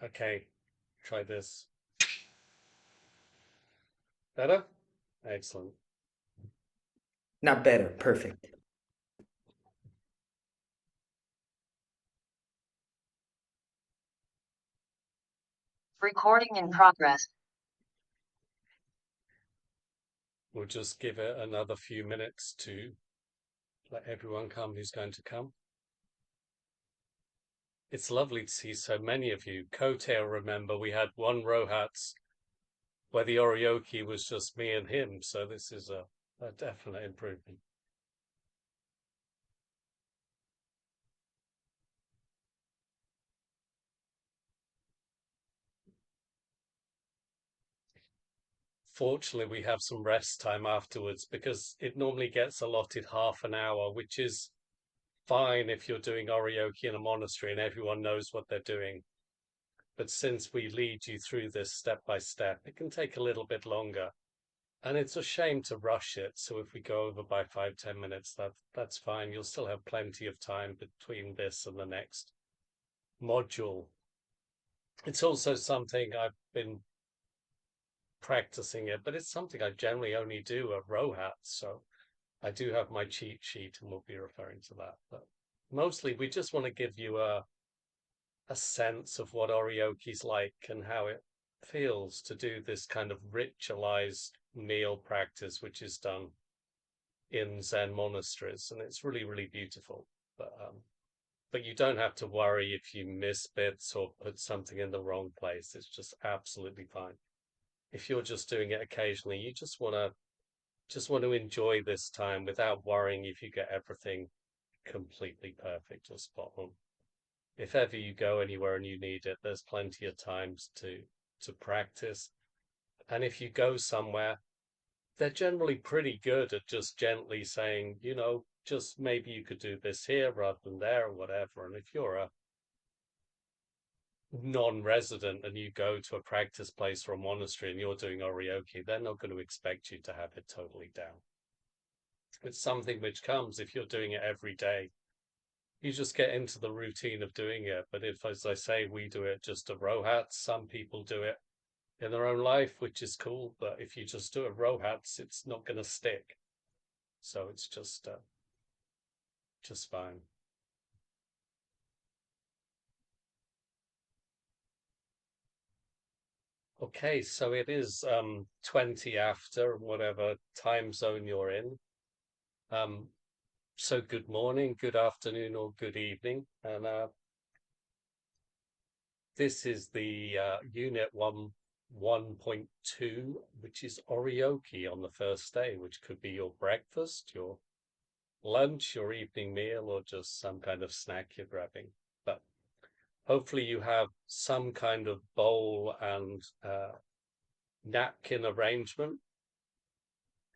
Okay, try this. Better? Excellent. Not better, perfect. Recording in progress. We'll just give it another few minutes to let everyone come who's going to come. It's lovely to see so many of you. Cotail, remember, we had one Rohatsu where the Oryoki was just me and him, so this is a definite improvement. Fortunately, we have some rest time afterwards because it normally gets allotted half an hour, which is fine if you're doing Oryoki in a monastery and everyone knows what they're doing. But since we lead you through this step by step, it can take a little bit longer. And it's a shame to rush it. So if we go over by 5, 10 minutes, that's fine. You'll still have plenty of time between this and the next module. It's also something I've been practicing it, but it's something I generally only do at Rohat. So I do have my cheat sheet and we'll be referring to that. But mostly we just want to give you a sense of what Oryoki's like and how it feels to do this kind of ritualized meal practice, which is done in Zen monasteries, and it's really, really beautiful. But you don't have to worry if you miss bits or put something in the wrong place. It's just absolutely fine. If you're just doing it occasionally, you just want to enjoy this time without worrying if you get everything completely perfect or spot on. If ever you go anywhere and you need it, there's plenty of times to practice. And if you go somewhere, they're generally pretty good at just gently saying, just maybe you could do this here rather than there or whatever. And if you're a non-resident and you go to a practice place or a monastery and you're doing Oryoki, they're not going to expect you to have it totally down. It's something which comes if you're doing it every day. You just get into the routine of doing it. But if, as I say, we do it just a Rohats, some people do it in their own life, which is cool. But if you just do it Rohats, it's not going to stick. So it's just fine. Okay, so it is 20 after whatever time zone you're in. Um, so good morning, good afternoon, or good evening. And this is the unit 1.2, which is Oryoki on the first day, which could be your breakfast, your lunch, your evening meal, or just some kind of snack you're grabbing. But hopefully you have some kind of bowl and napkin arrangement.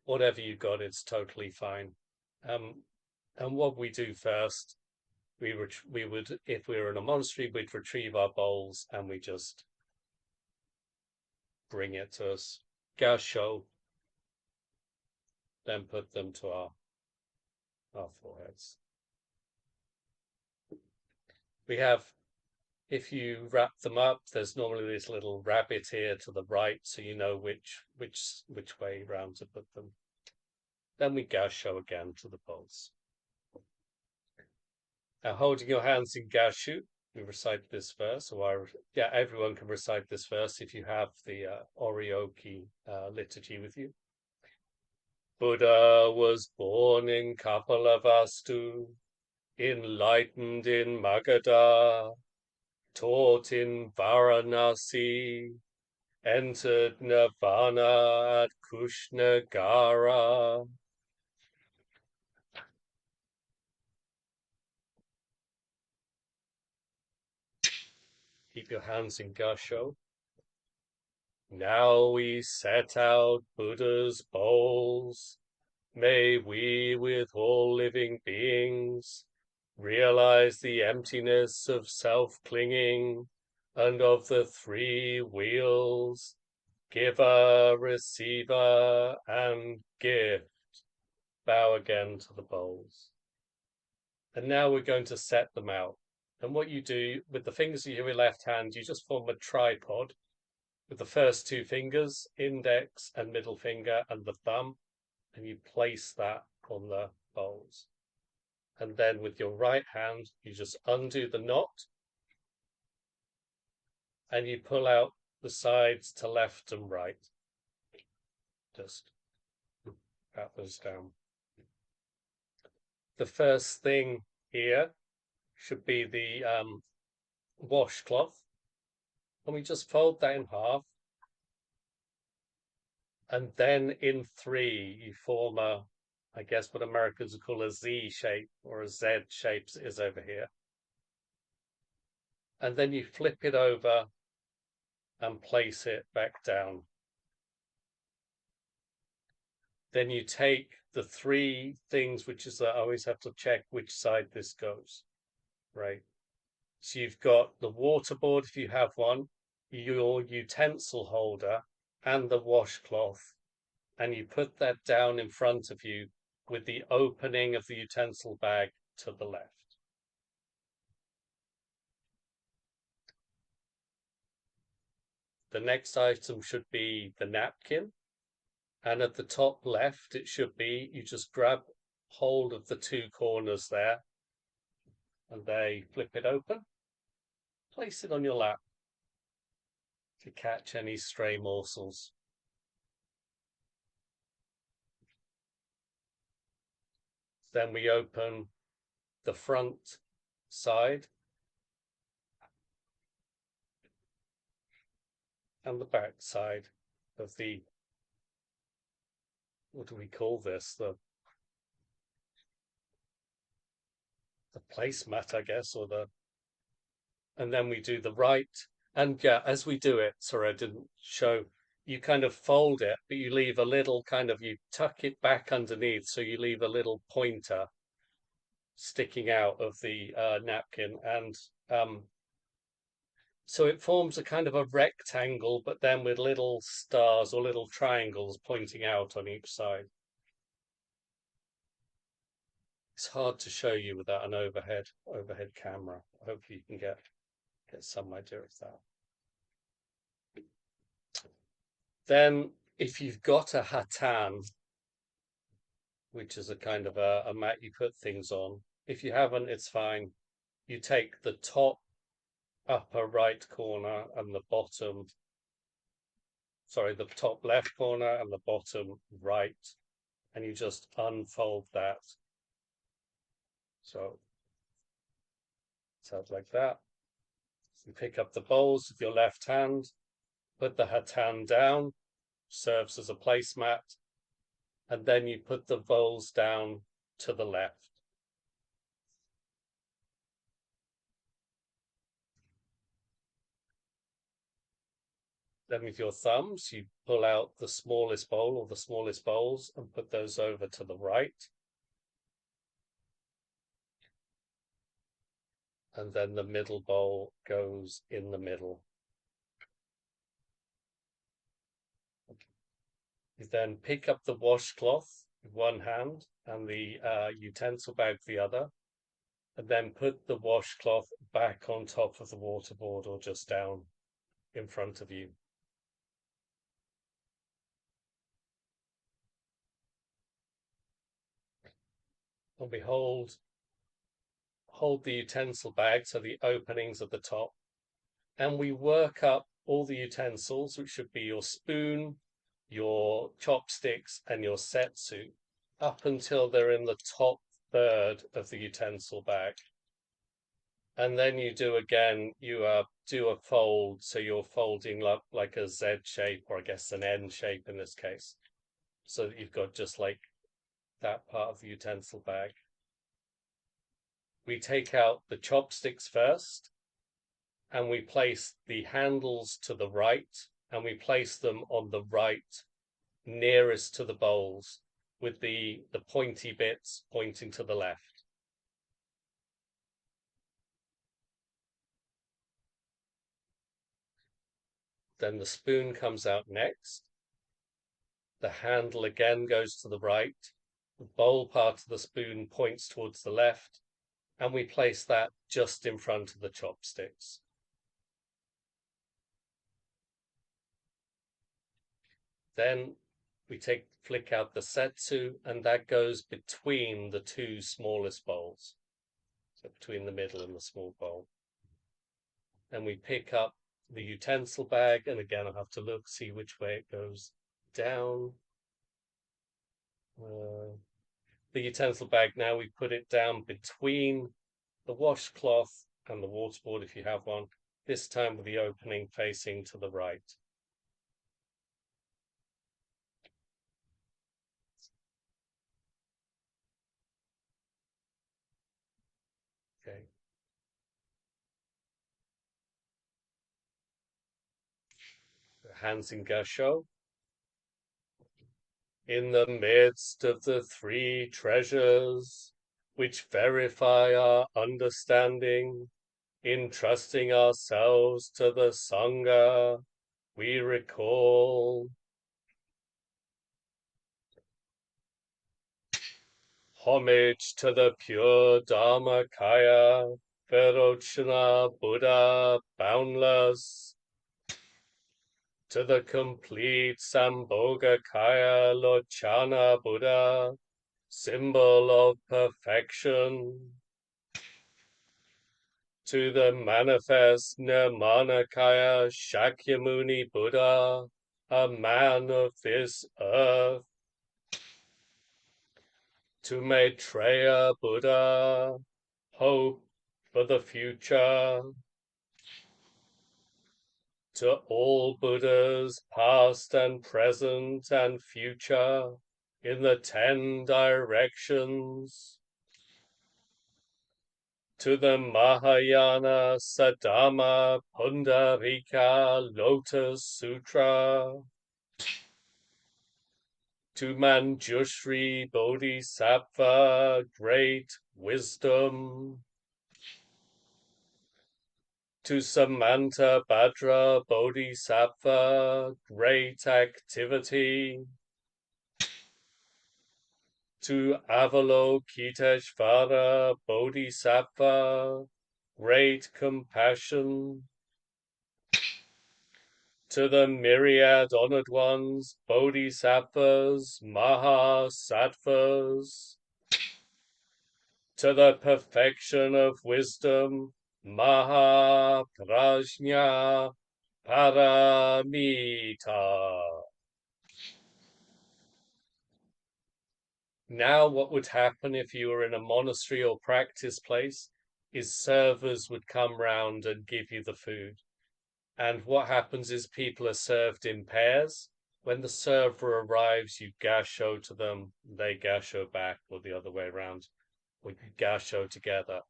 Whatever you got, it's totally fine. Um, and what we do first, we would, if we were in a monastery, we'd retrieve our bowls and we just bring it to us, gasho, then put them to our foreheads. We have, if you wrap them up, there's normally this little rabbit here to the right, so you know which way round to put them. Then we gasho again to the bowls. Now, holding your hands in gashu, we recite this verse, everyone can recite this verse if you have the Oryoki liturgy with you. Buddha was born in Kapilavastu, enlightened in Magadha, taught in Varanasi, entered Nirvana at Kushnagara. Keep your hands in gasho. Now we set out Buddha's bowls. May we, with all living beings, realize the emptiness of self-clinging and of the three wheels, giver, receiver, and gift. Bow again to the bowls. And now we're going to set them out. And what you do with the fingers of your left hand, you just form a tripod with the first two fingers, index and middle finger, and the thumb, and you place that on the bowls. And then with your right hand, you just undo the knot and you pull out the sides to left and right. Just pat those down. The first thing here should be the washcloth. And we just fold that in half. And then in three, you form a, I guess what Americans would call a Z shape or a Z shape is over here. And then you flip it over and place it back down. Then you take the three things, which is that I always have to check which side this goes, right? So you've got the water board, if you have one, your utensil holder, and the washcloth, and you put that down in front of you with the opening of the utensil bag to the left. The next item should be the napkin, and at the top left it should be, you just grab hold of the two corners there and they flip it open, place it on your lap to catch any stray morsels. Then we open the front side and the back side of the, what do we call this? The placemat, I guess, or the, and then we do the right. And yeah, as we do it, sorry, I didn't show, you kind of fold it, but you leave a little kind of, you tuck it back underneath. So you leave a little pointer sticking out of the napkin. And so it forms a kind of a rectangle, but then with little stars or little triangles pointing out on each side. It's hard to show you without an overhead camera. Hopefully you can get some idea of that. Then if you've got a hatan, which is a kind of a mat you put things on, if you haven't, it's fine. You take the top upper right corner and the bottom, sorry, the top left corner and the bottom right, and you just unfold that. So sounds like that. You pick up the bowls with your left hand, put the hatan down, serves as a placemat, and then you put the bowls down to the left. Then with your thumbs, you pull out the smallest bowl or the smallest bowls and put those over to the right. And then the middle bowl goes in the middle. You then pick up the washcloth with one hand and the utensil bag with the other, and then put the washcloth back on top of the waterboard or just down in front of you. And we hold the utensil bag, so the openings at the top, and we work up all the utensils, which should be your spoon, your chopsticks, and your setsu, up until they're in the top third of the utensil bag. And then you do again, you do a fold, so you're folding like a Z shape, or I guess an N shape in this case, so that you've got just like that part of the utensil bag. We take out the chopsticks first, and we place the handles to the right, and we place them on the right nearest to the bowls, with the pointy bits pointing to the left. Then the spoon comes out next. The handle again goes to the right. The bowl part of the spoon points towards the left, and we place that just in front of the chopsticks. Then we flick out the setsu, and that goes between the two smallest bowls. So between the middle and the small bowl. And we pick up the utensil bag, and again I'll have to look, see which way it goes down. The utensil bag, now we put it down between the washcloth and the waterboard if you have one, this time with the opening facing to the right. Okay. Hands in gasho. In the midst of the three treasures, which verify our understanding, entrusting ourselves to the Sangha, we recall homage to the pure Dharmakaya, Virochana Buddha, boundless, to the complete Sambhogakaya Lochana Buddha, symbol of perfection, to the manifest Nirmanakaya Shakyamuni Buddha, a man of this earth, to Maitreya Buddha, hope for the future, to all Buddhas, past and present and future, in the 10 directions, to the Mahayana Sadama Pundarika Lotus Sutra, to Manjushri Bodhisattva, great wisdom, to Samanta Bhadra Bodhisattva, great activity, to Avalokiteshvara Bodhisattva, great compassion, to the myriad honored ones, Bodhisattvas, Mahasattvas, to the perfection of wisdom, Mahaprajna Paramita. Now, what would happen if you were in a monastery or practice place is servers would come round and give you the food. And what happens is people are served in pairs. When the server arrives, you gasho to them, they gasho back, or the other way around. We gasho together.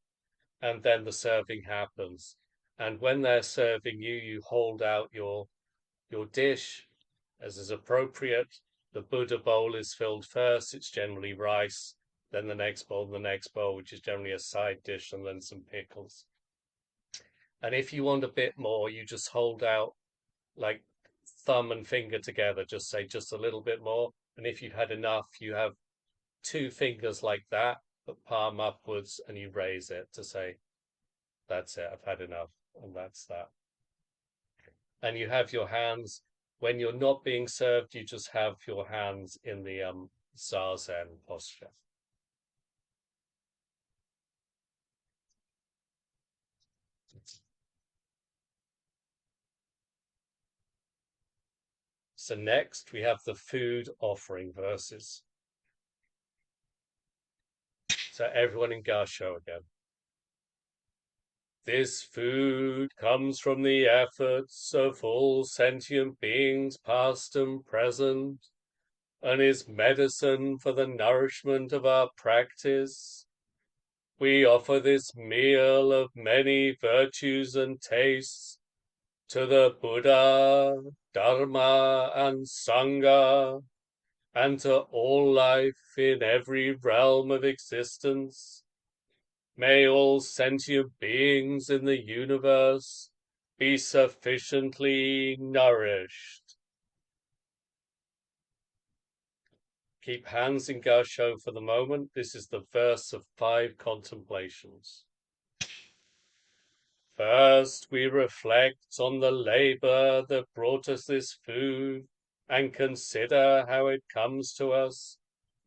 And then the serving happens. And when they're serving you, you hold out your dish as is appropriate. The Buddha bowl is filled first. It's generally rice, then the next bowl, which is generally a side dish, and then some pickles. And if you want a bit more, you just hold out like thumb and finger together, just say just a little bit more. And if you've had enough, you have two fingers like that, but palm upwards, and you raise it to say, that's it, I've had enough. And that's that. And you have your hands, when you're not being served, you just have your hands in the zazen posture. So next we have the food offering verses. So everyone in Gasho again. This food comes from the efforts of all sentient beings, past and present, and is medicine for the nourishment of our practice. We offer this meal of many virtues and tastes to the Buddha, Dharma, and Sangha, and to all life in every realm of existence. May all sentient beings in the universe be sufficiently nourished. Keep hands in gasho for the moment. This is the verse of 5 contemplations. First, we reflect on the labor that brought us this food and consider how it comes to us.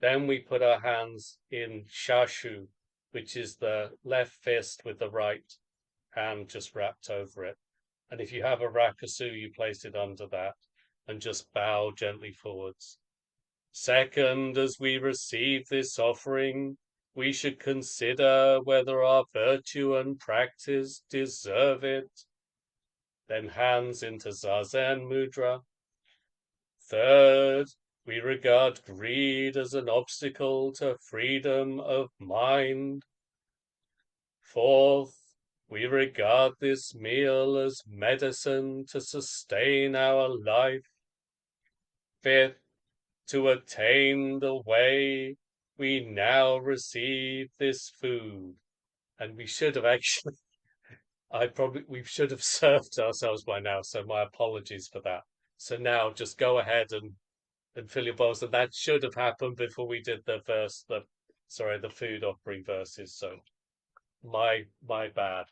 Then we put our hands in shashu, which is the left fist with the right hand just wrapped over it. And if you have a rakusu, you place it under that and just bow gently forwards. Second, as we receive this offering, we should consider whether our virtue and practice deserve it. Then hands into Zazen Mudra. Third, we regard greed as an obstacle to freedom of mind. Fourth, we regard this meal as medicine to sustain our life. Fifth, to attain the way, we now receive this food. And we should have actually, we should have served ourselves by now. So my apologies for that. So now just go ahead and fill your bowls. And that should have happened before we did the food offering verses. So my bad.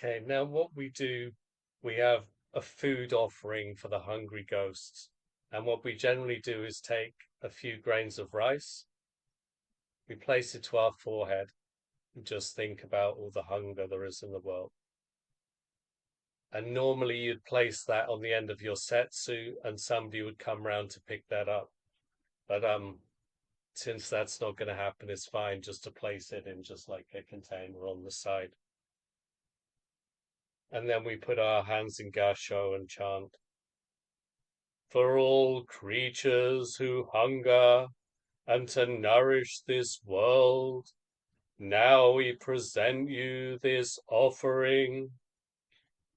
Okay, now what we do, we have a food offering for the hungry ghosts. And what we generally do is take a few grains of rice, we place it to our forehead, and just think about all the hunger there is in the world. And normally you'd place that on the end of your setsu and somebody would come round to pick that up. But since that's not going to happen, it's fine just to place it in just like a container on the side. And then we put our hands in gasho and chant, for all creatures who hunger and to nourish this world, now we present you this offering.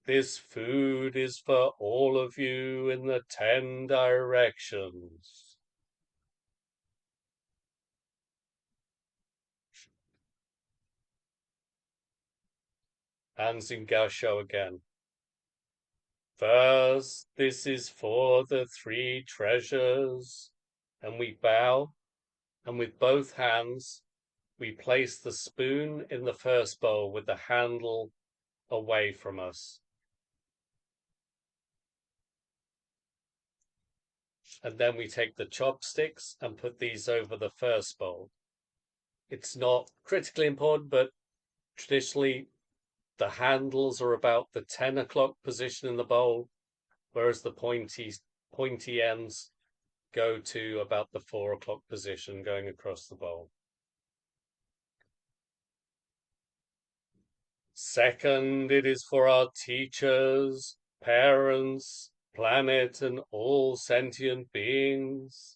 This food is for all of you in the 10 directions. Hands in gasho again. First, this is for the 3 treasures. And we bow, and with both hands, we place the spoon in the first bowl with the handle away from us. And then we take the chopsticks and put these over the first bowl. It's not critically important, but traditionally the handles are about the 10 o'clock position in the bowl, whereas the pointy ends go to about the 4 o'clock position going across the bowl. Second, it is for our teachers, parents, planet, and all sentient beings.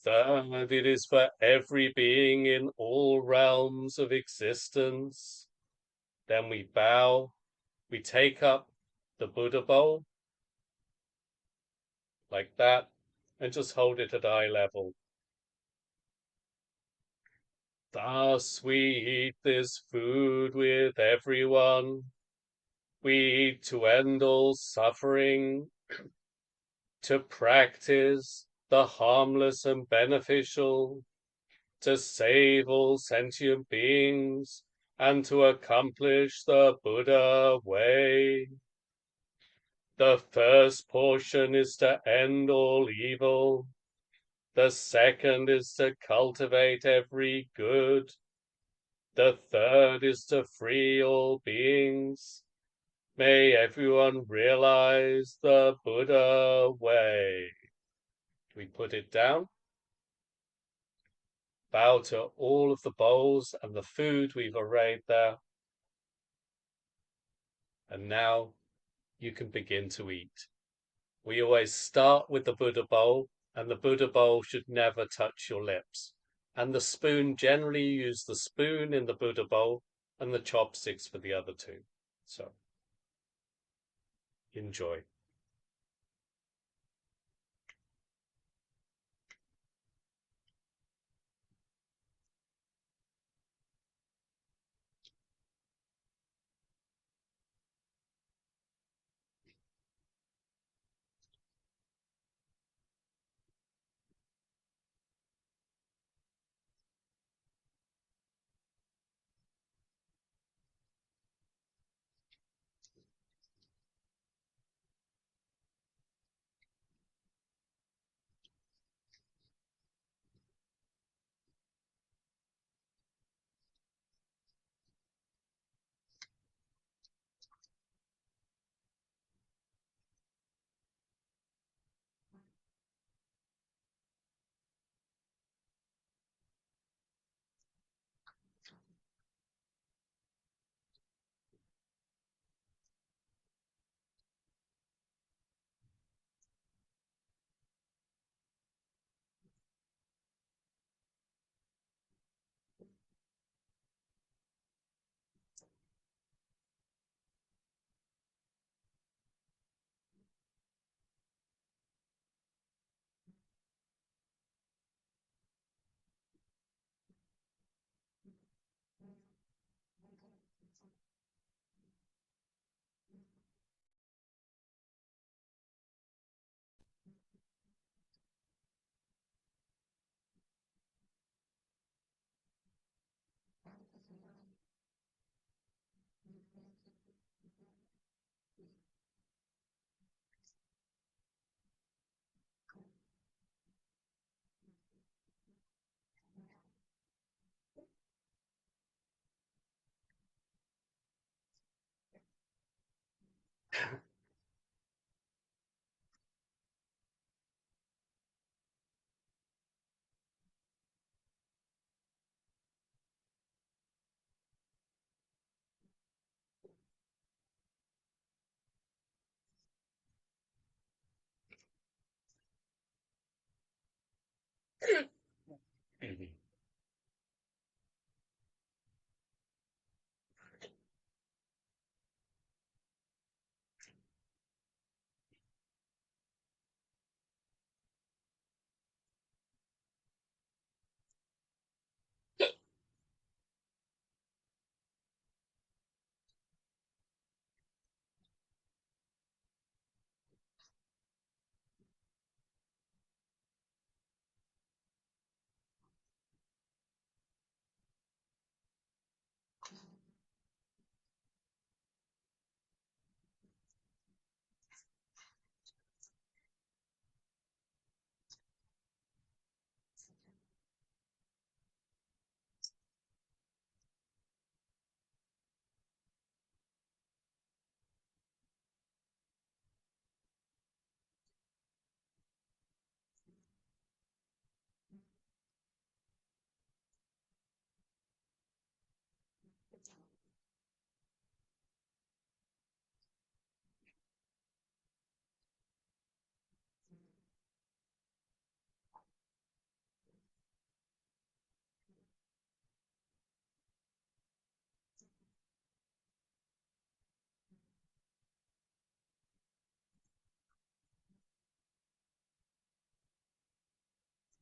Third, it is for every being in all realms of existence. Then we bow, we take up the Buddha bowl, like that, and just hold it at eye level. Thus we eat this food with everyone. We eat to end all suffering, to practice the harmless and beneficial, to save all sentient beings, and to accomplish the Buddha way. The first portion is to end all evil. The second is to cultivate every good. The third is to free all beings. May everyone realize the Buddha way. We put it down. Bow to all of the bowls and the food we've arrayed there. And now you can begin to eat. We always start with the Buddha bowl, and the Buddha bowl should never touch your lips. And the spoon, generally you use the spoon in the Buddha bowl and the chopsticks for the other two. So enjoy.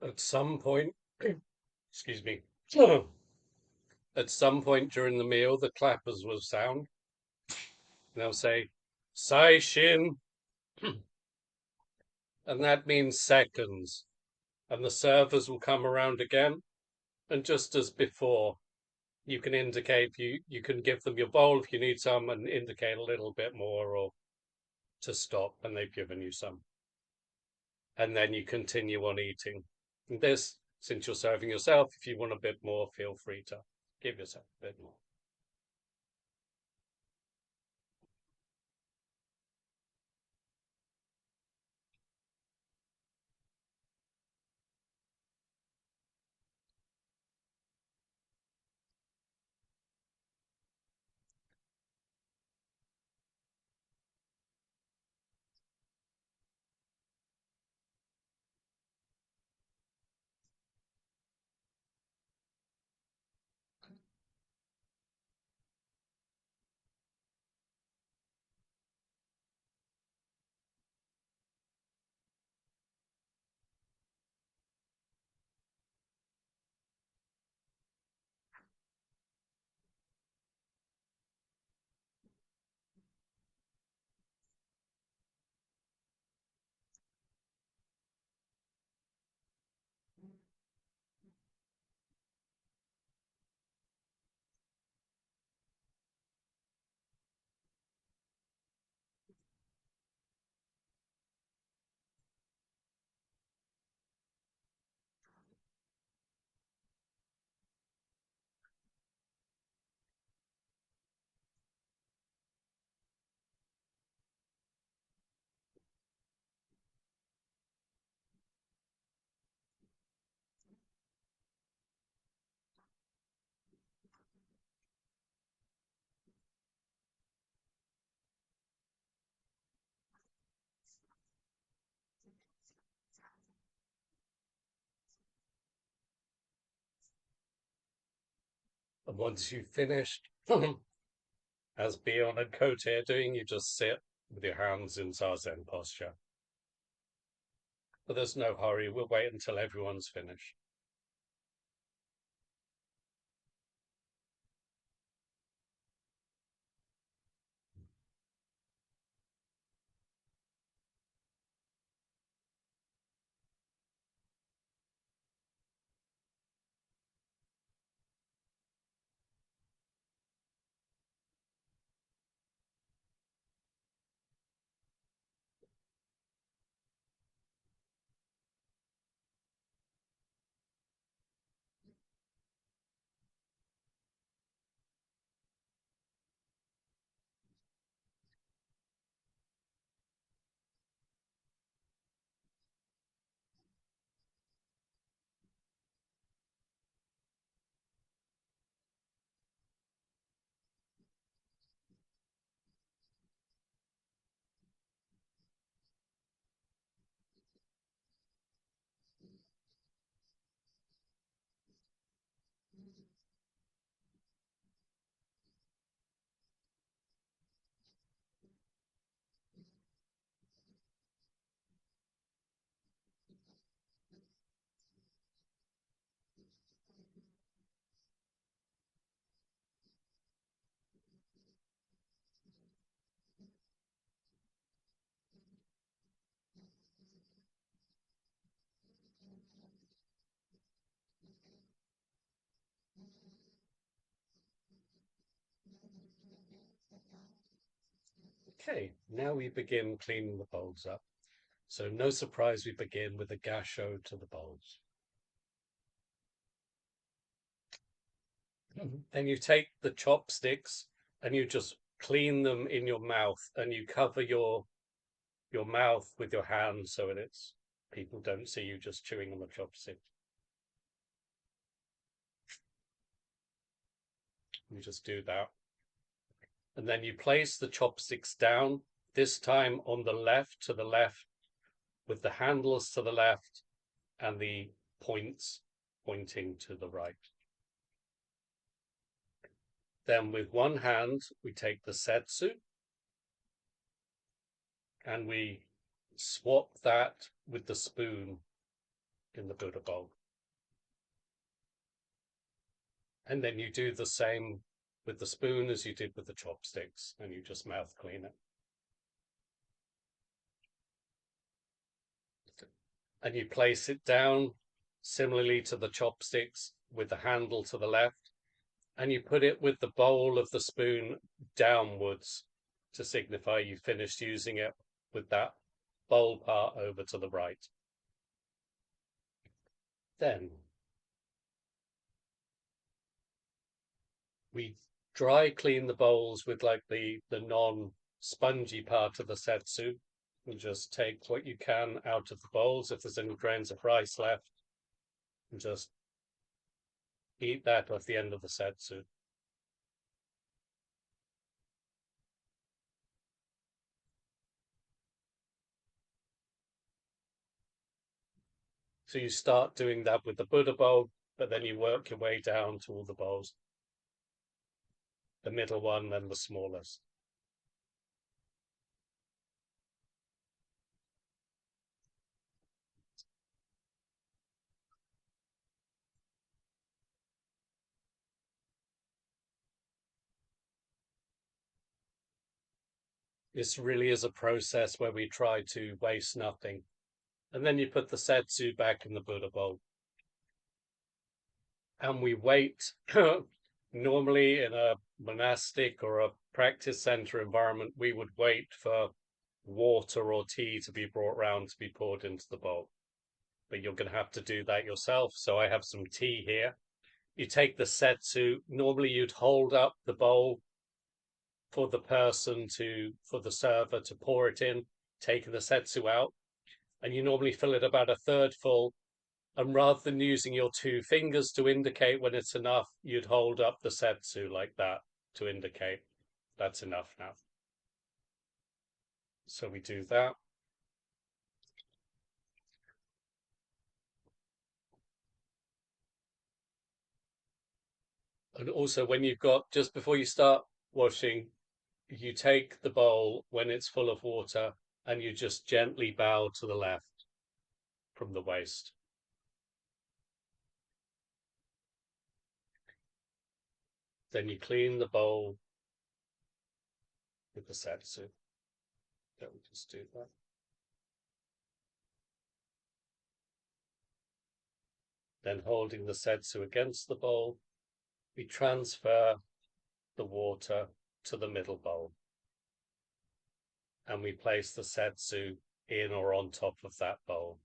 At some point, excuse me, At some point during the meal, the clappers will sound. And they'll say, Sai Shin, and that means seconds. And the servers will come around again. And just as before, you can indicate, you can give them your bowl if you need some and indicate a little bit more or to stop, and they've given you some. And then you continue on eating. And this, since you're serving yourself, if you want a bit more, feel free to give yourself a bit more. And once you've finished, as Bjorn and Kote are doing, you just sit with your hands in Zazen posture. But there's no hurry. We'll wait until everyone's finished. Okay, now we begin cleaning the bowls up. So no surprise, we begin with a gasho to the bowls. Then you take the chopsticks and you just clean them in your mouth, and you cover your mouth with your hand so that it's people don't see you just chewing on the chopstick. You just do that. And then you place the chopsticks down, this time on the left, to the left, with the handles to the left and the points pointing to the right. Then with one hand, we take the setsu and we swap that with the spoon in the Buddha bowl. And then you do the same with the spoon as you did with the chopsticks, and you just mouth clean it. And you place it down similarly to the chopsticks with the handle to the left, and you put it with the bowl of the spoon downwards to signify you finished using it with that bowl part over to the right. Then we dry clean the bowls with like the non-spongy part of the setsu, and just take what you can out of the bowls. If there's any grains of rice left, and just eat that off the end of the setsu. So you start doing that with the Buddha bowl, but then you work your way down to all the bowls, the middle one, then the smallest. This really is a process where we try to waste nothing. And then you put the setsu back in the Buddha bowl. And we wait. Normally, in a monastic or a practice center environment, we would wait for water or tea to be brought round to be poured into the bowl. But you're going to have to do that yourself. So I have some tea here. You take the setsu. Normally, you'd hold up the bowl for the server to pour it in, taking the setsu out. And you normally fill it about a third full. And rather than using your two fingers to indicate when it's enough, you'd hold up the setsu like that to indicate that's enough now. So we do that. And also, when you've got, just before you start washing, you take the bowl when it's full of water and you just gently bow to the left from the waist. Then you clean the bowl with the setsu. Don't we just do that? Then holding the setsu against the bowl, we transfer the water to the middle bowl. And we place the setsu in or on top of that bowl.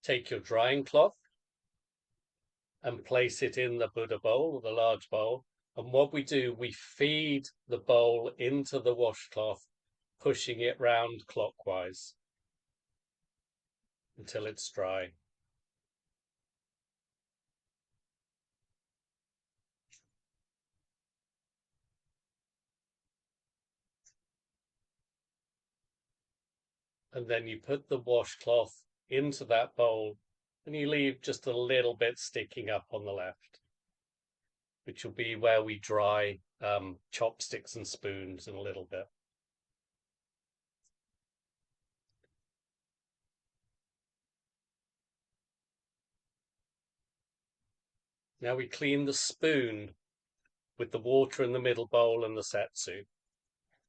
Take your drying cloth and place it in the Buddha bowl, the large bowl. And what we do, we feed the bowl into the washcloth, pushing it round clockwise until it's dry. And then you put the washcloth into that bowl and you leave just a little bit sticking up on the left, which will be where we dry chopsticks and spoons in a little bit. Now we clean the spoon with the water in the middle bowl and the setsu.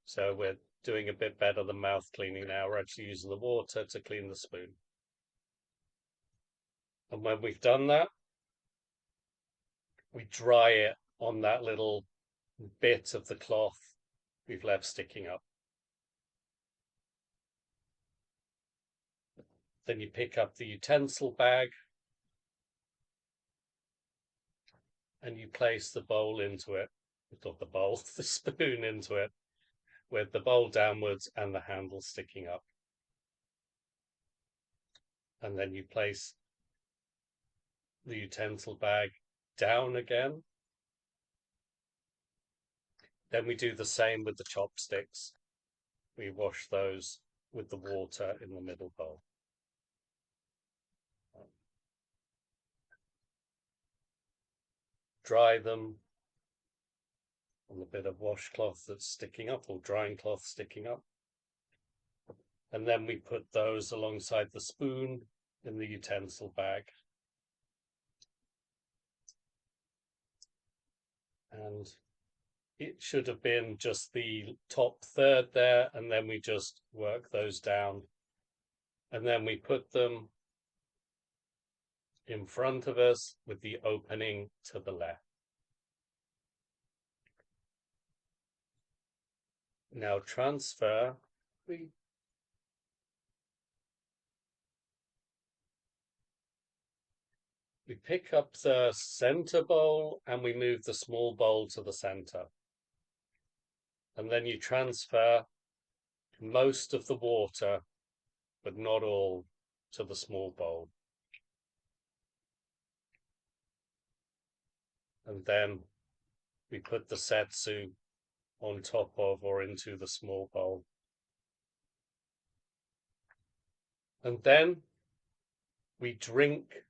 So we're doing a bit better than mouth cleaning now. We're actually using the water to clean the spoon. And when we've done that, we dry it on that little bit of the cloth we've left sticking up. Then you pick up the utensil bag and you place the bowl into it, not the bowl, the spoon into it, with the bowl downwards and the handle sticking up. And then you place the utensil bag down again. Then we do the same with the chopsticks. We wash those with the water in the middle bowl. Dry them on the bit of washcloth that's sticking up, or drying cloth sticking up. And then we put those alongside the spoon in the utensil bag. And it should have been just the top third there, and then we just work those down. And then we put them in front of us with the opening to the left. Now transfer. We pick up the center bowl and we move the small bowl to the center. And then you transfer most of the water, but not all, to the small bowl. And then we put the setsu on top of or into the small bowl. And then we drink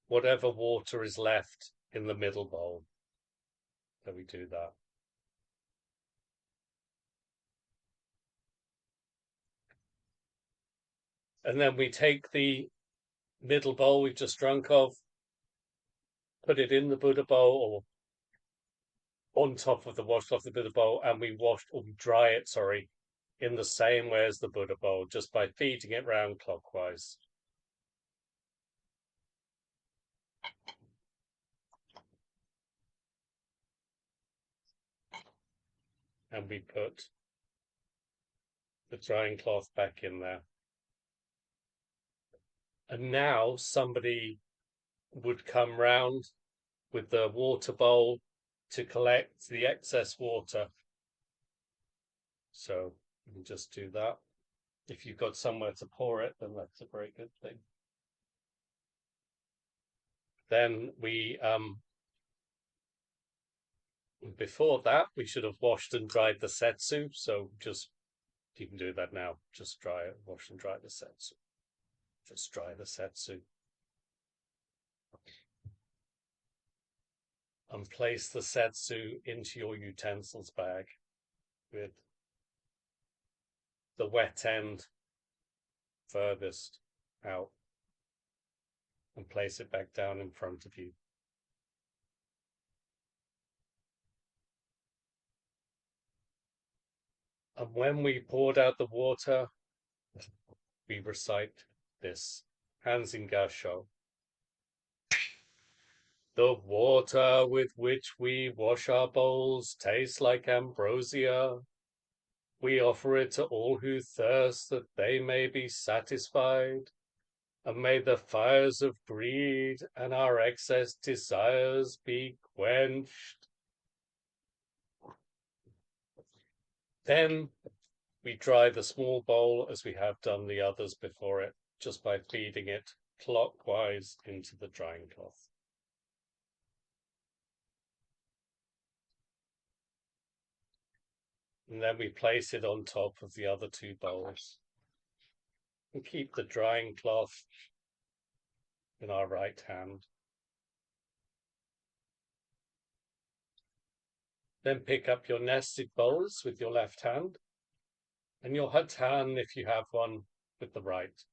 whatever water is left in the middle bowl. So we do that. And then we take the middle bowl we've just drunk of, put it in the Buddha bowl or on top of the washcloth of the Buddha bowl, and we dry it, in the same way as the Buddha bowl, just by feeding it round clockwise. And we put the drying cloth back in there. And now somebody would come round with the water bowl to collect the excess water. So you can just do that. If you've got somewhere to pour it, then that's a very good thing. Then we, before that, we should have washed and dried the setsu. So you can do that now. Just dry it, wash and dry the setsu. Just dry the setsu. And place the setsu into your utensils bag with the wet end furthest out, and place it back down in front of you. And when we poured out the water, we recite this Hanzin Gasho. The water with which we wash our bowls tastes like ambrosia. We offer it to all who thirst, that they may be satisfied. And may the fires of greed and our excess desires be quenched. Then we dry the small bowl as we have done the others before it, just by feeding it clockwise into the drying cloth. And then we place it on top of the other two bowls. And keep the drying cloth in our right hand. Then pick up your nested bowls with your left hand, and your hatan, if you have one, with the right.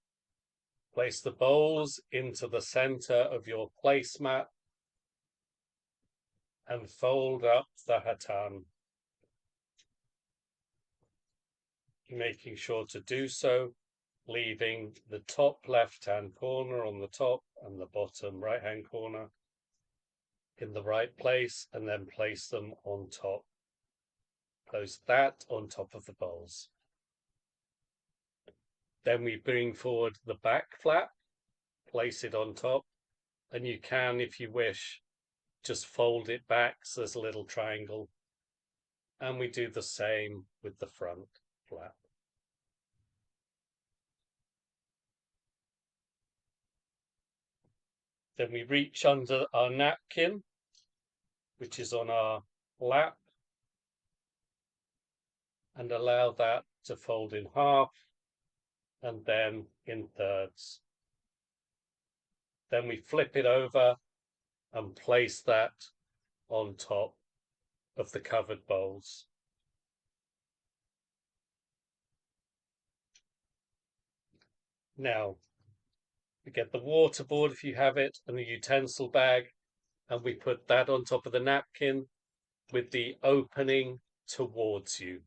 Place the bowls into the center of your placemat and fold up the hatan, making sure to do so, leaving the top left-hand corner on the top and the bottom right-hand corner in the right place, and then place them on top. Place that on top of the bowls. Then we bring forward the back flap, place it on top, and you can, if you wish, just fold it back so there's a little triangle. And we do the same with the front flap. Then we reach under our napkin, which is on our lap, and allow that to fold in half and then in thirds. Then we flip it over and place that on top of the covered bowls. Now, We get the water board if you have it, and the utensil bag, and we put that on top of the napkin with the opening towards you.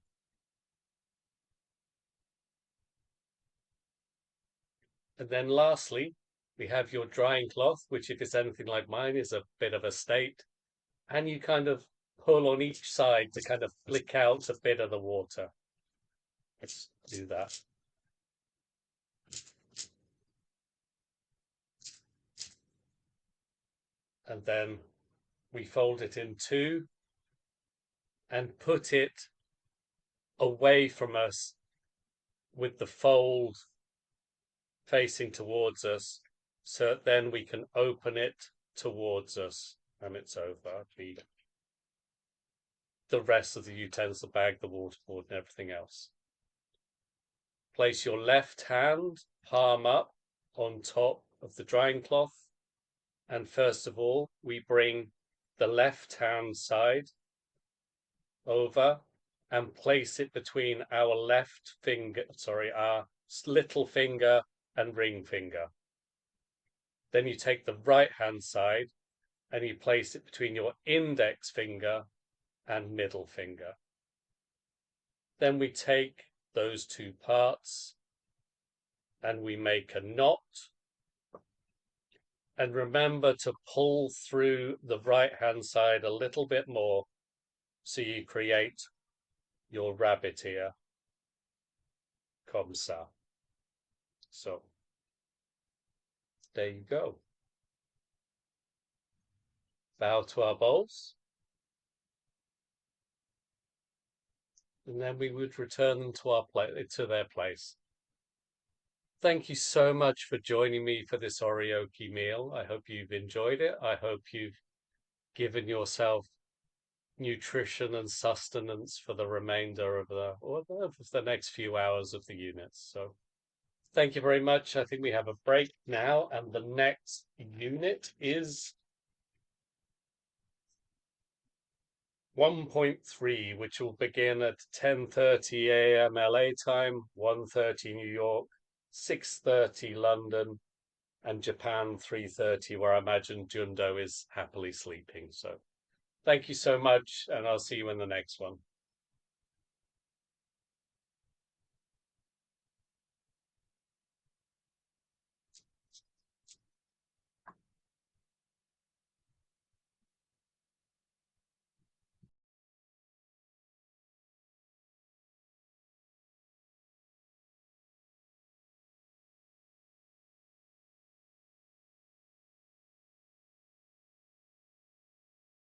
And then lastly, we have your drying cloth, which if it's anything like mine is a bit of a state, and you kind of pull on each side to kind of flick out a bit of the water. Let's do that. And then we fold it in two and put it away from us with the fold facing towards us, so then we can open it towards us and it's over. The rest of the utensil bag, the water board, and everything else. Place your left hand, palm up, on top of the drying cloth. And first of all, we bring the left hand side over and place it between our our little finger and ring finger. Then you take the right hand side and you place it between your index finger and middle finger. Then we take those two parts and we make a knot. And remember to pull through the right hand side a little bit more so you create your rabbit ear. Comme ça. So there you go. Bow to our bowls. And then we would return them to their place. Thank you so much for joining me for this Oryoki meal. I hope you've enjoyed it. I hope you've given yourself nutrition and sustenance for the remainder of the next few hours of the units. So thank you very much. I think we have a break now, and the next unit is 1.3, which will begin at 10:30 a.m. LA time, 1:30 New York, 6:30 London, and Japan 3:30, where I imagine Jundo is happily sleeping. So thank you so much, and I'll see you in the next one.